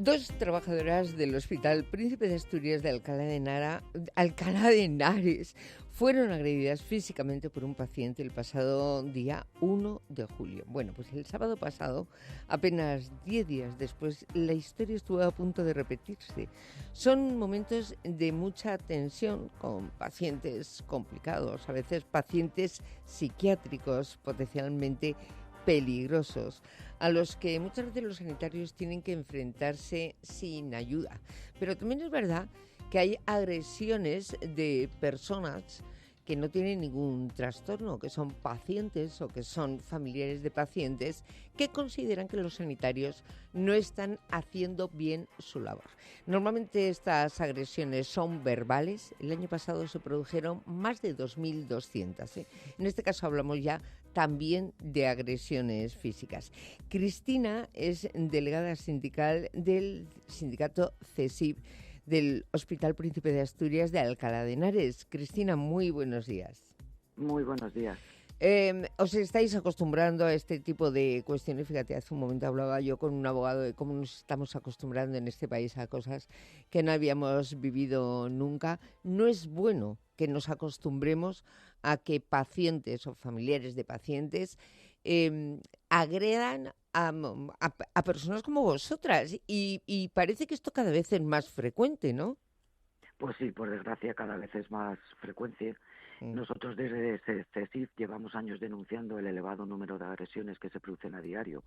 Dos trabajadoras del Hospital Príncipe de Asturias de Alcalá de Henares fueron agredidas físicamente por un paciente el pasado día 1 de julio. Bueno, pues el sábado pasado, apenas 10 días después, la historia estuvo a punto de repetirse. Son momentos de mucha tensión con pacientes complicados, a veces pacientes psiquiátricos potencialmente peligrosos, a los que muchas veces los sanitarios tienen que enfrentarse sin ayuda. Pero también es verdad que hay agresiones de personas que no tienen ningún trastorno, que son pacientes o que son familiares de pacientes que consideran que los sanitarios no están haciendo bien su labor. Normalmente estas agresiones son verbales. El año pasado se produjeron más de 2.200. En este caso hablamos ya también de agresiones físicas. Cristina es delegada sindical del sindicato CESIF del Hospital Príncipe de Asturias de Alcalá de Henares. Cristina, muy buenos días. Muy buenos días. ¿Os estáis acostumbrando a este tipo de cuestiones? Fíjate, hace un momento hablaba yo con un abogado de cómo nos estamos acostumbrando en este país a cosas que no habíamos vivido nunca. No es bueno que nos acostumbremos a que pacientes o familiares de pacientes agredan a personas como vosotras y parece que esto cada vez es más frecuente, ¿no? Pues sí, por desgracia cada vez es más frecuente. Nosotros desde CESIF llevamos años denunciando el elevado número de agresiones que se producen a diario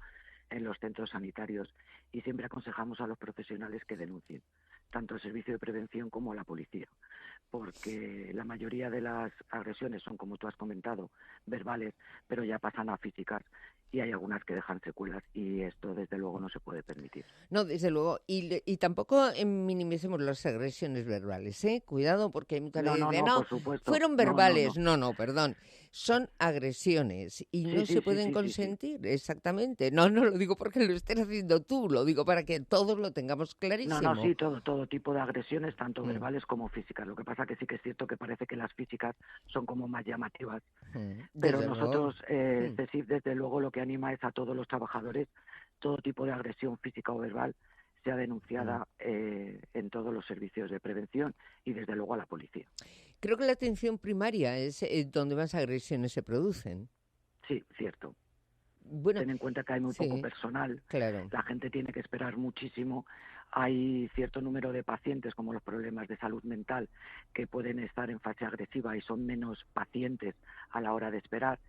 en los centros sanitarios y siempre aconsejamos a los profesionales que denuncien, tanto el servicio de prevención como la policía, porque la mayoría de las agresiones son, como tú has comentado, verbales, pero ya pasan a físicas y hay algunas que dejan secuelas y esto desde luego no se puede permitir. No, desde luego, y tampoco minimicemos las agresiones verbales, ¿eh? Cuidado, porque hay mucha gente que dice, no, por supuesto. fueron verbales, no, perdón, son agresiones y no se pueden consentir, exactamente. No lo digo porque lo estés haciendo tú, lo digo para que todos lo tengamos clarísimo. Sí, todo tipo de agresiones, tanto verbales como físicas. Lo que pasa que sí que es cierto que parece que las físicas son como más llamativas, pero nosotros, CESIF, desde luego lo que anima es a todos los trabajadores, todo tipo de agresión física o verbal sea denunciada en todos los servicios de prevención y desde luego a la policía. Creo que la atención primaria es donde más agresiones se producen. Sí, cierto. Bueno, ten en cuenta que hay muy poco personal, claro. La gente tiene que esperar muchísimo, hay cierto número de pacientes como los problemas de salud mental que pueden estar en fase agresiva y son menos pacientes a la hora de esperar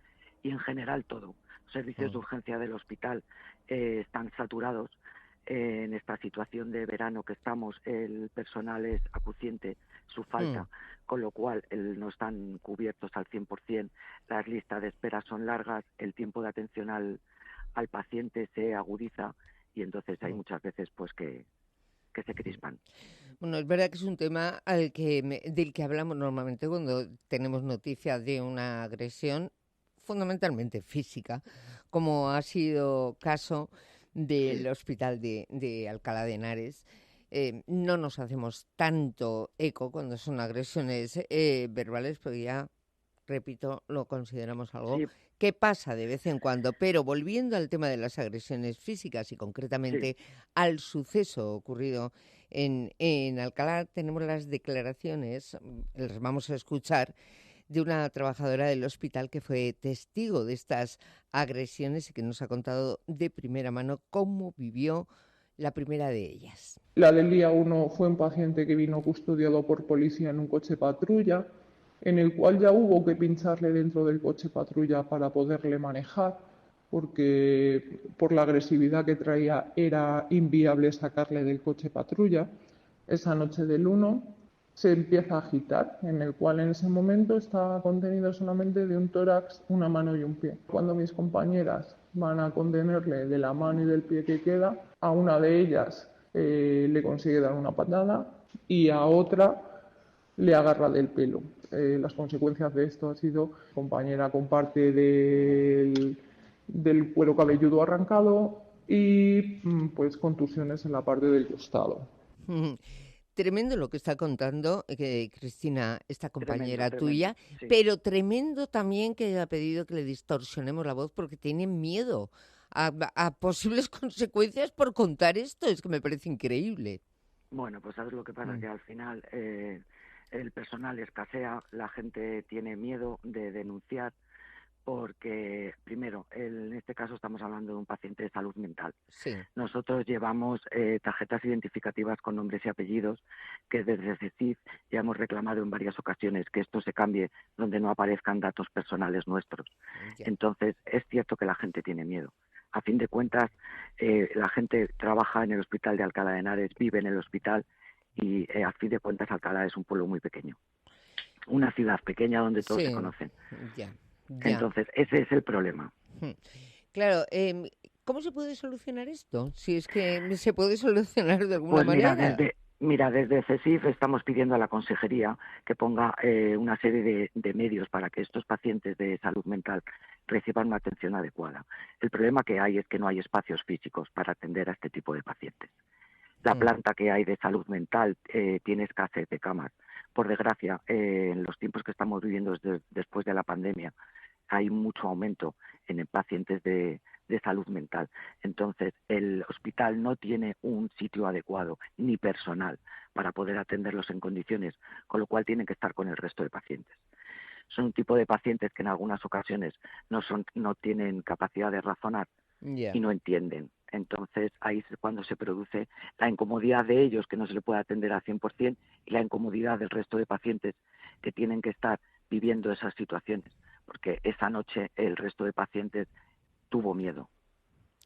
y en general todo. Los servicios de urgencia del hospital están saturados. En esta situación de verano que estamos, el personal es acuciente su falta, con lo cual no están cubiertos al 100%, las listas de espera son largas, el tiempo de atención al paciente se agudiza y entonces hay muchas veces pues que se crispan. Bueno, es verdad que es un tema del que hablamos normalmente cuando tenemos noticia de una agresión fundamentalmente física, como ha sido caso del hospital de Alcalá de Henares. No nos hacemos tanto eco cuando son agresiones verbales, porque ya, repito, lo consideramos algo que pasa de vez en cuando. Pero volviendo al tema de las agresiones físicas y concretamente al suceso ocurrido en Alcalá, tenemos las declaraciones, las vamos a escuchar, de una trabajadora del hospital que fue testigo de estas agresiones y que nos ha contado de primera mano cómo vivió la primera de ellas. La del día 1 fue un paciente que vino custodiado por policía en un coche patrulla, en el cual ya hubo que pincharle dentro del coche patrulla para poderle manejar, porque por la agresividad que traía era inviable sacarle del coche patrulla. Esa noche del 1 se empieza a agitar, en el cual en ese momento está contenido solamente de un tórax, una mano y un pie. Cuando mis compañeras van a contenerle de la mano y del pie que queda, a una de ellas le consigue dar una patada y a otra le agarra del pelo. Las consecuencias de esto ha sido compañera con parte del cuero cabelludo arrancado y pues contusiones en la parte del costado. Tremendo lo que está contando Cristina, esta compañera tuya, sí. Pero tremendo también que haya pedido que le distorsionemos la voz porque tienen miedo a posibles consecuencias por contar esto. Es que me parece increíble. Bueno, pues sabes lo que pasa, Mm. que al final el personal escasea, la gente tiene miedo de denunciar porque, primero, en este caso estamos hablando de un paciente de salud mental. Sí, Nosotros llevamos tarjetas identificativas con nombres y apellidos que desde CECIF ya hemos reclamado en varias ocasiones que esto se cambie donde no aparezcan datos personales nuestros. ya. Entonces, es cierto que la gente tiene miedo. A fin de cuentas, la gente trabaja en el hospital de Alcalá de Henares, vive en el hospital y a fin de cuentas Alcalá es un pueblo muy pequeño. Una ciudad pequeña donde todos se Sí, conocen. ya, ya. Entonces, ese es el problema. Mm. Claro, ¿cómo se puede solucionar esto? Si es que se puede solucionar de alguna Pues manera. mira, desde CESIF estamos pidiendo a la consejería que ponga una serie de medios para que estos pacientes de salud mental reciban una atención adecuada. El problema que hay es que no hay espacios físicos para atender a este tipo de pacientes. La Mm. planta que hay de salud mental tiene escasez de camas. Por desgracia, en los tiempos que estamos viviendo después de la pandemia, hay mucho aumento en pacientes de salud mental. Entonces, el hospital no tiene un sitio adecuado ni personal para poder atenderlos en condiciones, con lo cual tienen que estar con el resto de pacientes. Son un tipo de pacientes que en algunas ocasiones no tienen capacidad de razonar Ya. y no entienden. Entonces, ahí es cuando se produce la incomodidad de ellos, que no se le puede atender al 100%, y la incomodidad del resto de pacientes que tienen que estar viviendo esas situaciones, porque esa noche el resto de pacientes tuvo miedo.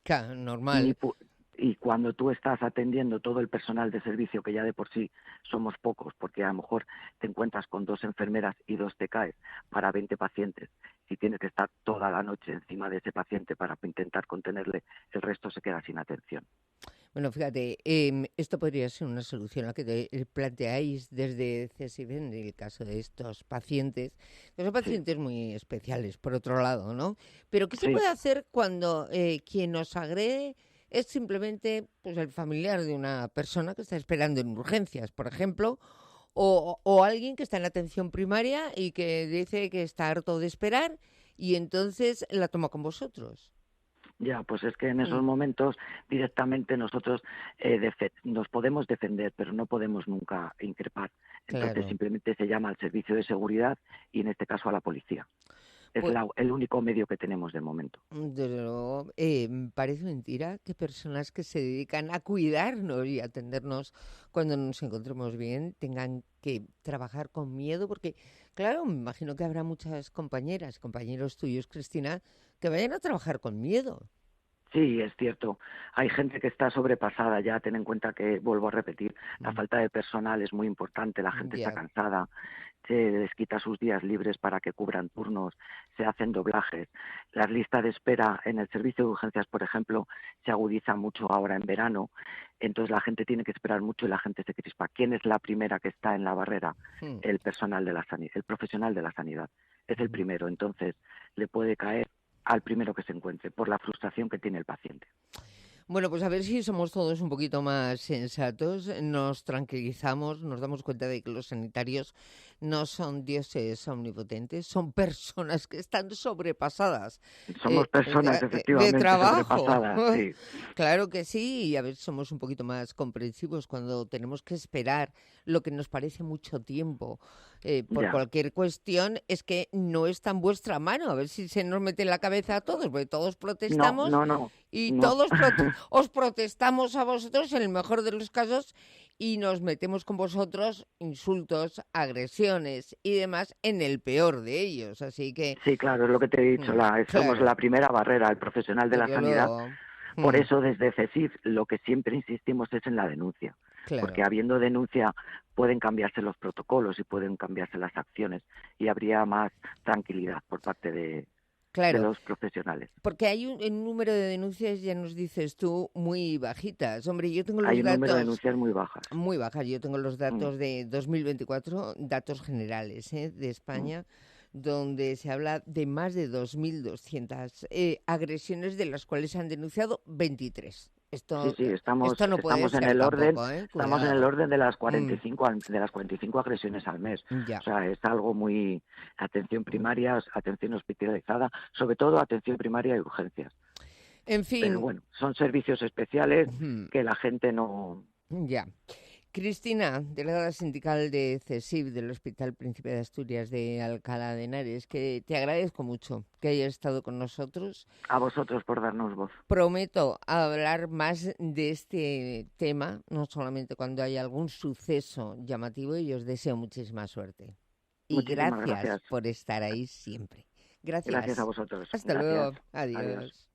Claro, Ni normal. pu- y cuando tú estás atendiendo todo el personal de servicio, que ya de por sí somos pocos, porque a lo mejor te encuentras con 2 enfermeras y 2 TCAEs para 20 pacientes, y tienes que estar toda la noche encima de ese paciente para intentar contenerle, el resto se queda sin atención. Bueno, fíjate, esto podría ser una solución a que planteáis desde CSIC en el caso de estos pacientes, que son Sí, pacientes muy especiales, por otro lado, ¿no? Pero ¿qué se sí, puede hacer cuando quien nos agrede es simplemente pues, el familiar de una persona que está esperando en urgencias, por ejemplo, o alguien que está en atención primaria y que dice que está harto de esperar y entonces la toma con vosotros? ya, pues es que en esos Mm, momentos directamente nosotros nos podemos defender, pero no podemos nunca increpar. Entonces claro. simplemente se llama al servicio de seguridad y en este caso a la policía. Es Pues, el único medio que tenemos de momento. desde luego, parece mentira que personas que se dedican a cuidarnos y a atendernos cuando nos encontremos bien tengan que trabajar con miedo, porque, claro, me imagino que habrá muchas compañeras, compañeros tuyos, Cristina, que vayan a trabajar con miedo. Sí, es cierto. Hay gente que está sobrepasada ya. Ten en cuenta que, vuelvo a repetir, la Mm, falta de personal es muy importante. La gente está ya. cansada, se les quita sus días libres para que cubran turnos, se hacen doblajes. Las listas de espera en el servicio de urgencias, por ejemplo, se agudizan mucho ahora en verano. Entonces la gente tiene que esperar mucho y la gente se crispa. ¿Quién es la primera que está en la barrera? Mm, El personal de la sanidad, el profesional de la sanidad. Es el mm. primero. Entonces le puede caer al primero que se encuentre, por la frustración que tiene el paciente. Bueno, pues a ver si somos todos un poquito más sensatos, nos tranquilizamos, nos damos cuenta de que los sanitarios no son dioses omnipotentes, son personas que están sobrepasadas Somos personas de efectivamente trabajo. sobrepasadas, sí, Claro que sí, y a ver si somos un poquito más comprensivos cuando tenemos que esperar lo que nos parece mucho tiempo por ya. cualquier cuestión, es que no está en vuestra mano, a ver si se nos mete en la cabeza a todos, porque todos No, protestamos no, no, y no. todos os protestamos a vosotros en el mejor de los casos y nos metemos con vosotros insultos, agresiones y demás en el peor de ellos. Así que, Sí, claro, es lo que te he dicho, somos claro, la primera barrera, el profesional de la desde sanidad. luego, Por mm, eso desde CECIF lo que siempre insistimos es en la denuncia, porque claro. habiendo denuncia pueden cambiarse los protocolos y pueden cambiarse las acciones y habría más tranquilidad por parte de Claro, los profesionales. porque hay un número de denuncias, ya nos dices tú, muy bajitas. Hombre, yo tengo Hay los un número de datos denuncias muy bajas. muy bajas. Yo tengo los Mm, datos de 2024, datos generales de mm. España, donde se habla de más de 2.200 agresiones, de las cuales se han denunciado 23. Sí, sí, Esto no puede ser tampoco, ¿eh? estamos en el Cuidado. orden de las Mm, 45 de las 45 agresiones al mes. ya. O sea, es algo muy atención primaria, atención hospitalizada, sobre todo atención primaria y urgencias. En fin. Pero bueno, son servicios especiales Ujú. que la gente no... Ya. Cristina, delegada sindical de CESIF del Hospital Príncipe de Asturias de Alcalá de Henares, que te agradezco mucho que hayas estado con nosotros. A vosotros por darnos voz. Prometo hablar más de este tema, no solamente cuando haya algún suceso llamativo, y os deseo muchísima suerte. Y Muchísimas gracias gracias. por estar ahí siempre. Gracias a Gracias. vosotros. Hasta Gracias. luego. Adiós. Adiós.